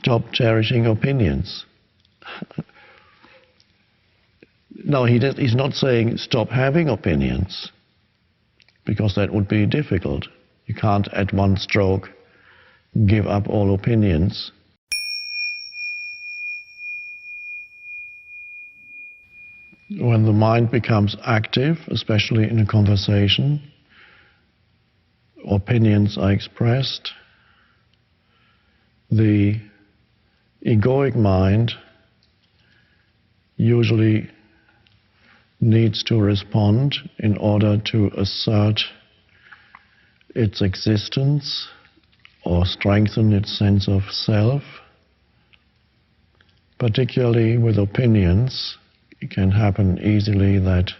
stop cherishing opinions. No, he's not saying stop having opinions, because that would be difficult. You can't at one stroke give up all opinions. When the mind becomes active, especially in a conversation, opinions are expressed, the egoic mind usually needs to respond in order to assert its existence or strengthen its sense of self. Particularly with opinions, it can happen easily that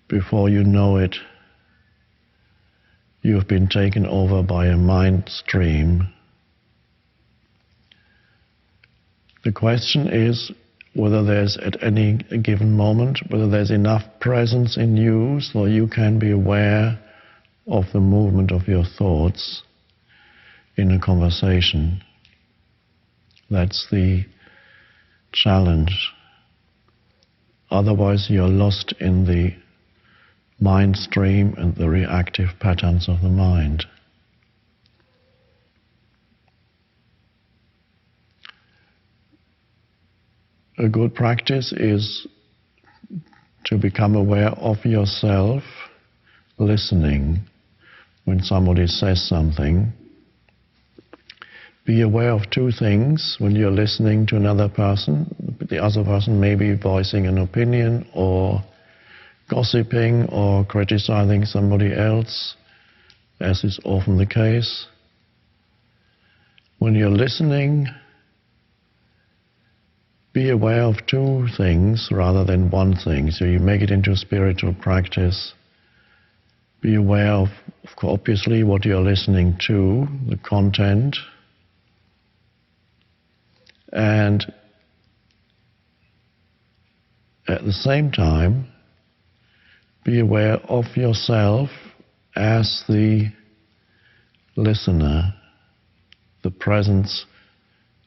before you know it, you've been taken over by a mind stream. The question is whether there's, at any given moment, whether there's enough presence in you so you can be aware of the movement of your thoughts in a conversation. That's the challenge. Otherwise, you're lost in the mind stream and the reactive patterns of the mind. A good practice is to become aware of yourself listening when somebody says something. Be aware of two things when you're listening to another person. The other person may be voicing an opinion or gossiping or criticizing somebody else, as is often the case. When you're listening, be aware of two things rather than one thing. So you make it into a spiritual practice. Be aware of obviously what you're listening to, the content, and at the same time, be aware of yourself as the listener, the presence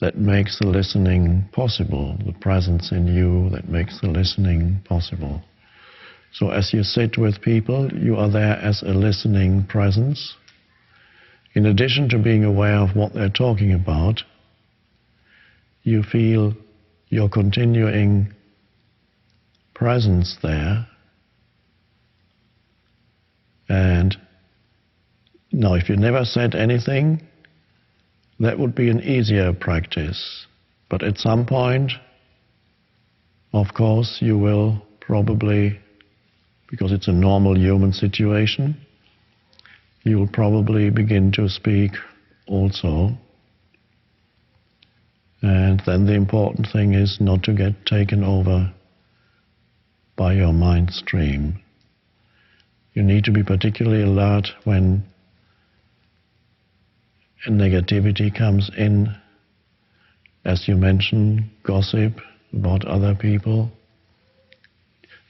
that makes the listening possible, the presence in you that makes the listening possible. So as you sit with people, you are there as a listening presence. In addition to being aware of what they're talking about, you feel your continuing presence there. And now, if you never said anything, that would be an easier practice. But at some point, of course, you will probably, because it's a normal human situation, you will probably begin to speak also. And then the important thing is not to get taken over by your mind stream. You need to be particularly alert when negativity comes in, as you mentioned, gossip about other people.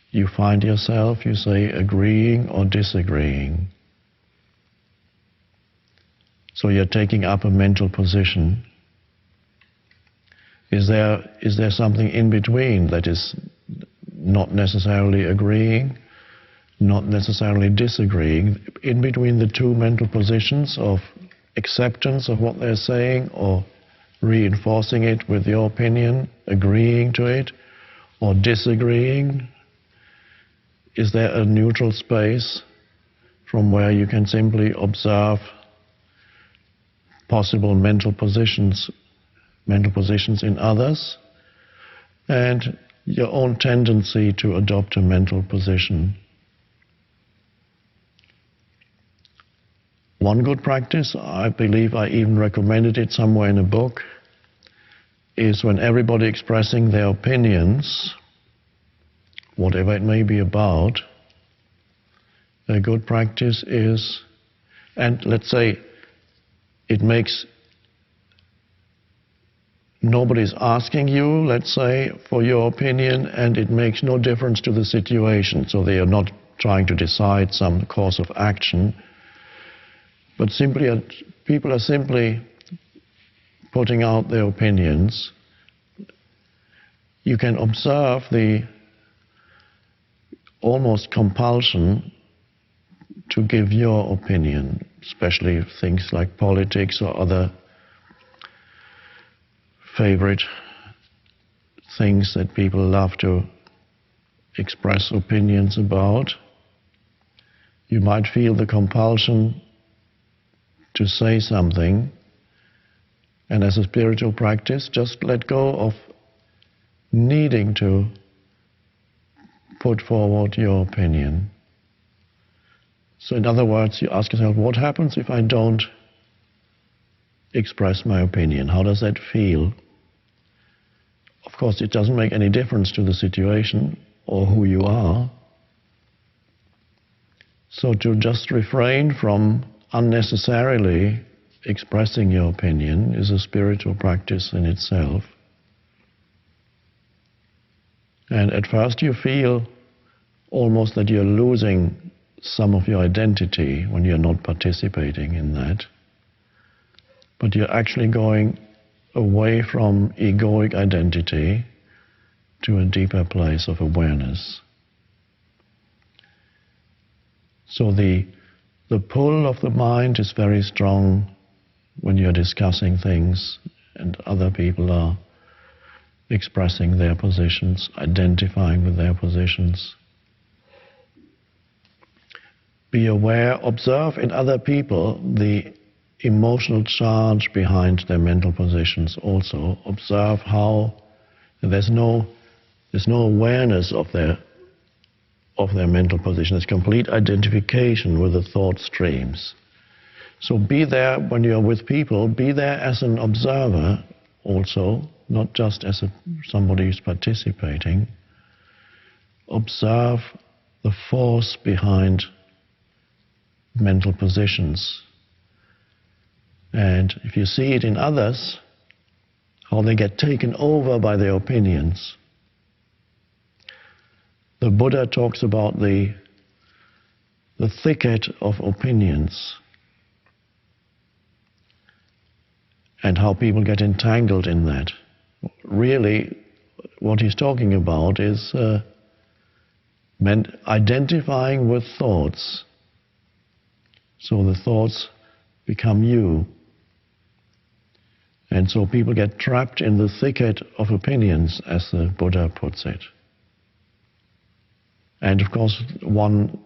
You find yourself, you say, agreeing or disagreeing. So you're taking up a mental position. Is there something in between that is not necessarily agreeing, not necessarily disagreeing, in between the two mental positions of acceptance of what they're saying or reinforcing it with your opinion, agreeing to it, or disagreeing? Is there a neutral space from where you can simply observe possible mental positions in others and your own tendency to adopt a mental position? One good practice, I believe I even recommended it somewhere in a book, is when everybody expressing their opinions, whatever it may be about, a good practice is, and let's say it makes, nobody's asking you, let's say, for your opinion, and it makes no difference to the situation, so they are not trying to decide some course of action, but simply people are simply putting out their opinions, you can observe the almost compulsion to give your opinion, especially things like politics or other favorite things that people love to express opinions about. You might feel the compulsion to say something, and as a spiritual practice, just let go of needing to put forward your opinion. So in other words, you ask yourself, what happens if I don't express my opinion? How does that feel? Of course, it doesn't make any difference to the situation or who you are. So to just refrain from unnecessarily expressing your opinion is a spiritual practice in itself. And at first you feel almost that you're losing some of your identity when you're not participating in that. But you're actually going away from egoic identity to a deeper place of awareness. So the pull of the mind is very strong when you're discussing things and other people are expressing their positions, identifying with their positions. Be aware, observe in other people the emotional charge behind their mental positions also. Observe how there's no awareness of their mental position. There's complete identification with the thought streams. So be there when you're with people, be there as an observer also, not just as somebody who's participating. Observe the force behind mental positions. And if you see it in others, how they get taken over by their opinions. The Buddha talks about the thicket of opinions and how people get entangled in that. Really, what he's talking about is identifying with thoughts. So the thoughts become you. And so people get trapped in the thicket of opinions, as the Buddha puts it. And of course, one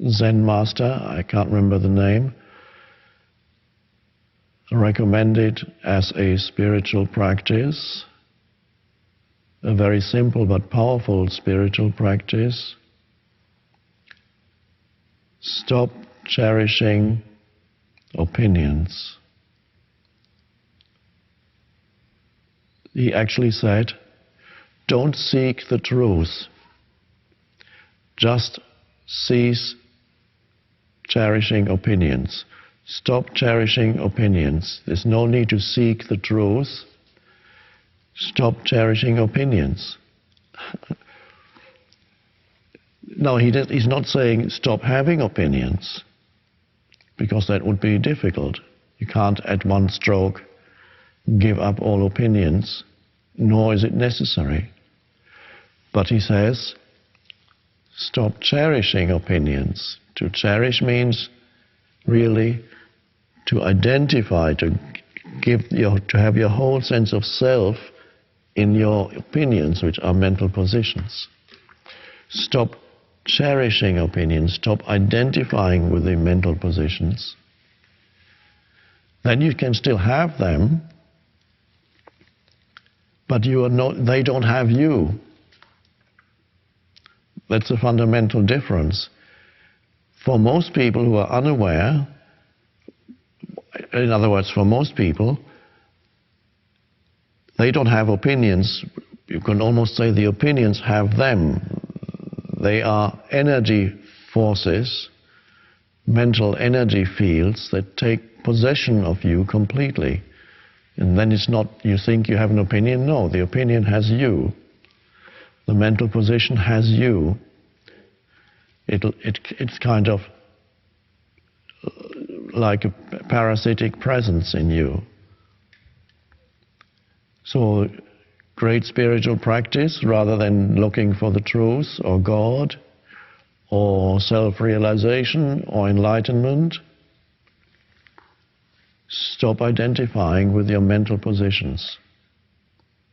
Zen master, I can't remember the name, recommended as a spiritual practice, a very simple but powerful spiritual practice. Stop cherishing opinions. He actually said, don't seek the truth. Just cease cherishing opinions. Stop cherishing opinions. There's no need to seek the truth. Stop cherishing opinions. No, he's not saying stop having opinions, because that would be difficult. You can't at one stroke give up all opinions, nor is it necessary. But he says, stop cherishing opinions. To cherish means really to identify, to have your whole sense of self in your opinions, which are mental positions. Stop cherishing opinions, stop identifying with the mental positions. Then you can still have them, but they don't have you. That's a fundamental difference. For most people who are unaware, in other words, for most people, they don't have opinions. You can almost say the opinions have them. They are energy forces, mental energy fields that take possession of you completely. And then it's not you think you have an opinion. No, the opinion has you. The mental position has you. It's kind of like a parasitic presence in you. So, great spiritual practice, rather than looking for the truth or God or self-realization or enlightenment, stop identifying with your mental positions.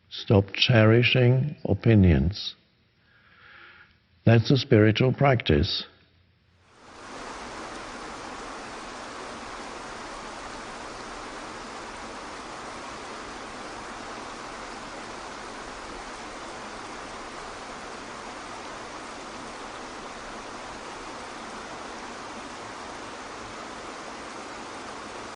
Stop cherishing opinions. That's a spiritual practice.